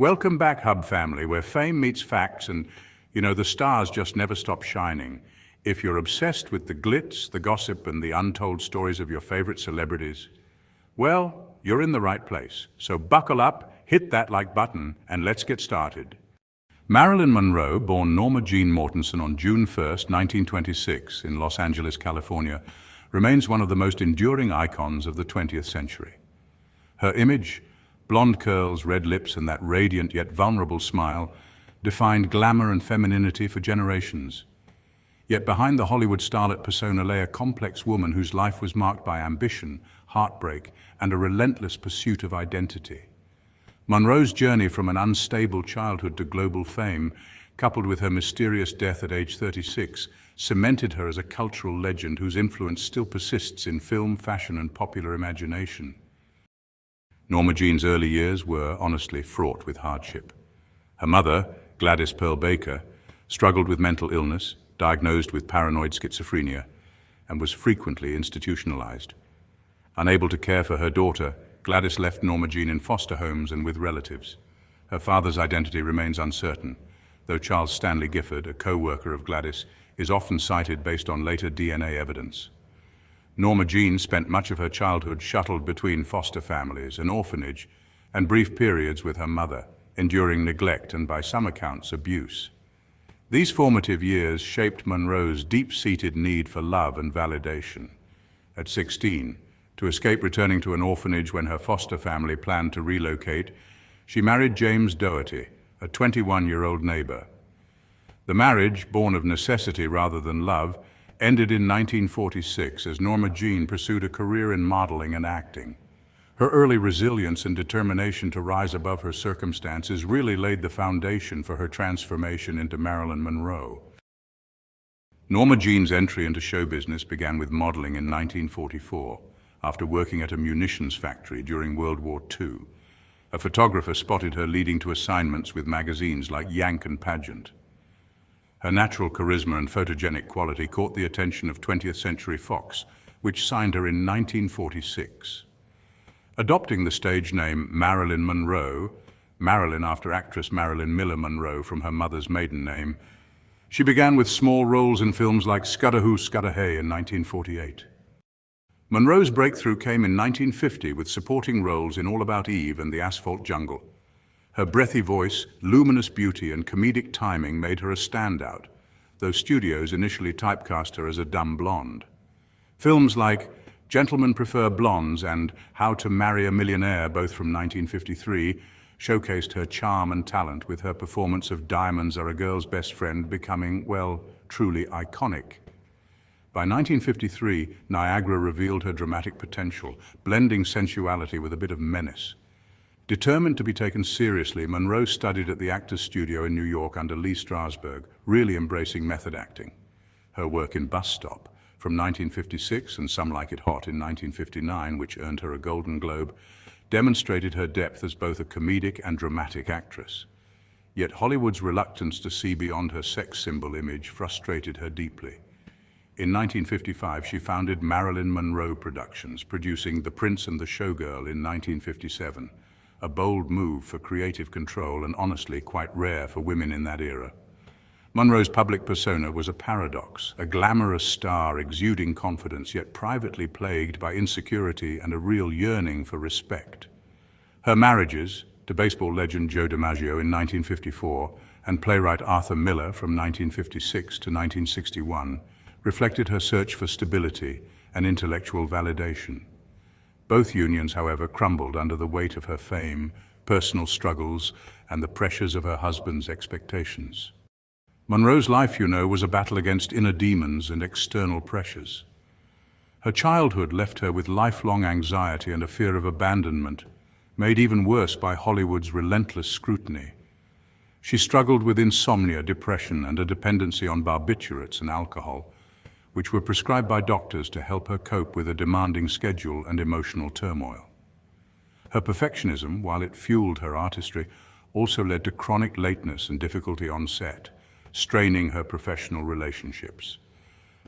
Welcome back, Hub family, where fame meets facts and, the stars just never stop shining. If you're obsessed with the glitz, the gossip, and the untold stories of your favorite celebrities, well, you're in the right place. So buckle up, hit that like button, and let's get started. Marilyn Monroe, born Norma Jean Mortensen on June 1st, 1926, in Los Angeles, California, remains one of the most enduring icons of the 20th century. Her image, blonde curls, red lips, and that radiant yet vulnerable smile, defined glamour and femininity for generations. Yet behind the Hollywood starlet persona lay a complex woman whose life was marked by ambition, heartbreak, and a relentless pursuit of identity. Monroe's journey from an unstable childhood to global fame, coupled with her mysterious death at age 36, cemented her as a cultural legend whose influence still persists in film, fashion, and popular imagination. Norma Jean's early years were, honestly, fraught with hardship. Her mother, Gladys Pearl Baker, struggled with mental illness, diagnosed with paranoid schizophrenia, and was frequently institutionalized. Unable to care for her daughter, Gladys left Norma Jean in foster homes and with relatives. Her father's identity remains uncertain, though Charles Stanley Gifford, a co-worker of Gladys, is often cited based on later DNA evidence. Norma Jean spent much of her childhood shuttled between foster families, an orphanage, and brief periods with her mother, enduring neglect and, by some accounts, abuse. These formative years shaped Monroe's deep-seated need for love and validation. At 16, to escape returning to an orphanage when her foster family planned to relocate, she married James Doherty, a 21-year-old neighbor. The marriage, born of necessity rather than love, ended in 1946 as Norma Jean pursued a career in modeling and acting. Her early resilience and determination to rise above her circumstances really laid the foundation for her transformation into Marilyn Monroe. Norma Jean's entry into show business began with modeling in 1944, after working at a munitions factory during World War II. A photographer spotted her leading to assignments with magazines like Yank and Pageant. Her natural charisma and photogenic quality caught the attention of 20th Century Fox, which signed her in 1946. Adopting the stage name Marilyn Monroe, Marilyn after actress Marilyn Miller Monroe from her mother's maiden name, she began with small roles in films like Scudder-Hoo, Scudder-Hay in 1948. Monroe's breakthrough came in 1950 with supporting roles in All About Eve and The Asphalt Jungle. Her breathy voice, luminous beauty, and comedic timing made her a standout, though studios initially typecast her as a dumb blonde. Films like Gentlemen Prefer Blondes and How to Marry a Millionaire, both from 1953, showcased her charm and talent, with her performance of Diamonds Are a Girl's Best Friend becoming, well, truly iconic. By 1953, Niagara revealed her dramatic potential, blending sensuality with a bit of menace. Determined to be taken seriously, Monroe studied at the Actors Studio in New York under Lee Strasberg, really embracing method acting. Her work in Bus Stop, from 1956 and Some Like It Hot in 1959, which earned her a Golden Globe, demonstrated her depth as both a comedic and dramatic actress. Yet Hollywood's reluctance to see beyond her sex symbol image frustrated her deeply. In 1955, she founded Marilyn Monroe Productions, producing The Prince and the Showgirl in 1957. A bold move for creative control and honestly quite rare for women in that era. Monroe's public persona was a paradox, a glamorous star exuding confidence yet privately plagued by insecurity and a real yearning for respect. Her marriages, to baseball legend Joe DiMaggio in 1954 and playwright Arthur Miller from 1956 to 1961, reflected her search for stability and intellectual validation. Both unions, however, crumbled under the weight of her fame, personal struggles, and the pressures of her husband's expectations. Monroe's life, was a battle against inner demons and external pressures. Her childhood left her with lifelong anxiety and a fear of abandonment, made even worse by Hollywood's relentless scrutiny. She struggled with insomnia, depression, and a dependency on barbiturates and alcohol, which were prescribed by doctors to help her cope with a demanding schedule and emotional turmoil. Her perfectionism, while it fueled her artistry, also led to chronic lateness and difficulty on set, straining her professional relationships.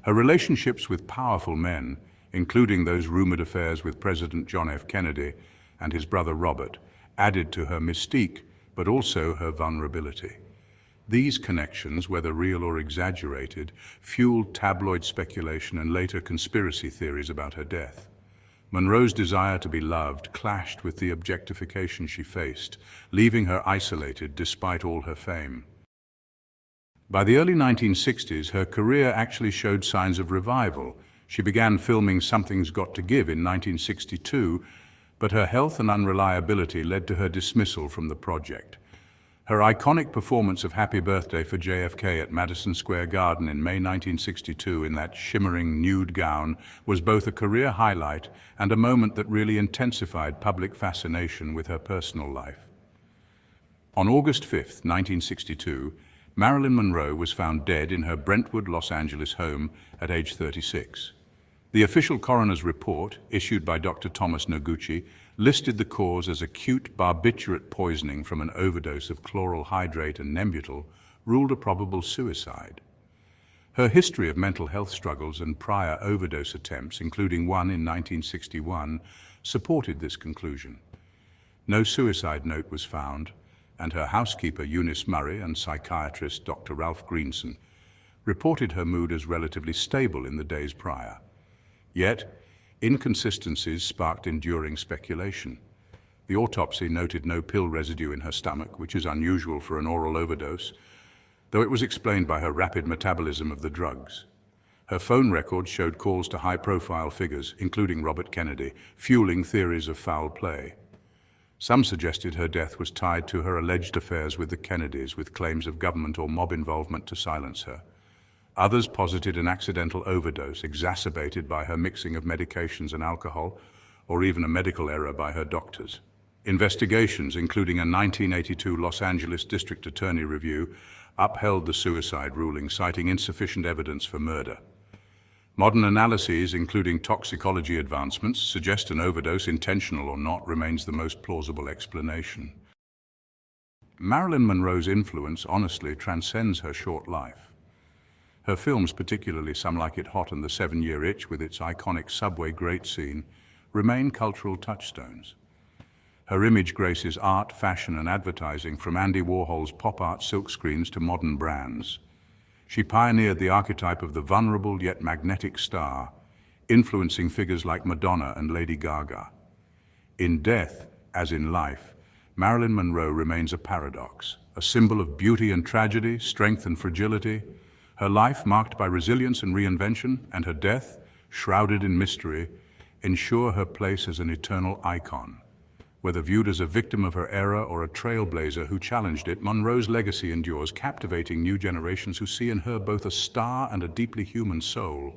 Her relationships with powerful men, including those rumored affairs with President John F. Kennedy and his brother Robert, added to her mystique, but also her vulnerability. These connections, whether real or exaggerated, fueled tabloid speculation and later conspiracy theories about her death. Monroe's desire to be loved clashed with the objectification she faced, leaving her isolated despite all her fame. By the early 1960s, her career actually showed signs of revival. She began filming Something's Got to Give in 1962, but her health and unreliability led to her dismissal from the project. Her iconic performance of Happy Birthday for JFK at Madison Square Garden in May 1962 in that shimmering nude gown was both a career highlight and a moment that really intensified public fascination with her personal life. On August 5, 1962, Marilyn Monroe was found dead in her Brentwood, Los Angeles home at age 36. The official coroner's report, issued by Dr. Thomas Noguchi, listed the cause as acute barbiturate poisoning from an overdose of chloral hydrate and Nembutal, ruled a probable suicide. Her history of mental health struggles and prior overdose attempts, including one in 1961, supported this conclusion. No suicide note was found, and her housekeeper Eunice Murray and psychiatrist Dr. Ralph Greenson reported her mood as relatively stable in the days prior. Yet, inconsistencies sparked enduring speculation. The autopsy noted no pill residue in her stomach, which is unusual for an oral overdose, though it was explained by her rapid metabolism of the drugs. Her phone records showed calls to high-profile figures, including Robert Kennedy, fueling theories of foul play. Some suggested her death was tied to her alleged affairs with the Kennedys, with claims of government or mob involvement to silence her. Others posited an accidental overdose exacerbated by her mixing of medications and alcohol, or even a medical error by her doctors. Investigations, including a 1982 Los Angeles District Attorney review, upheld the suicide ruling, citing insufficient evidence for murder. Modern analyses, including toxicology advancements, suggest an overdose, intentional or not, remains the most plausible explanation. Marilyn Monroe's influence honestly transcends her short life. Her films, particularly Some Like It Hot and The 7-Year Itch with its iconic subway grate scene, remain cultural touchstones. Her image graces art, fashion, and advertising, from Andy Warhol's pop art silkscreens to modern brands. She pioneered the archetype of the vulnerable yet magnetic star, influencing figures like Madonna and Lady Gaga. In death, as in life, Marilyn Monroe remains a paradox, a symbol of beauty and tragedy, strength and fragility. Her life, marked by resilience and reinvention, and her death, shrouded in mystery, ensure her place as an eternal icon. Whether viewed as a victim of her era or a trailblazer who challenged it, Monroe's legacy endures, captivating new generations who see in her both a star and a deeply human soul.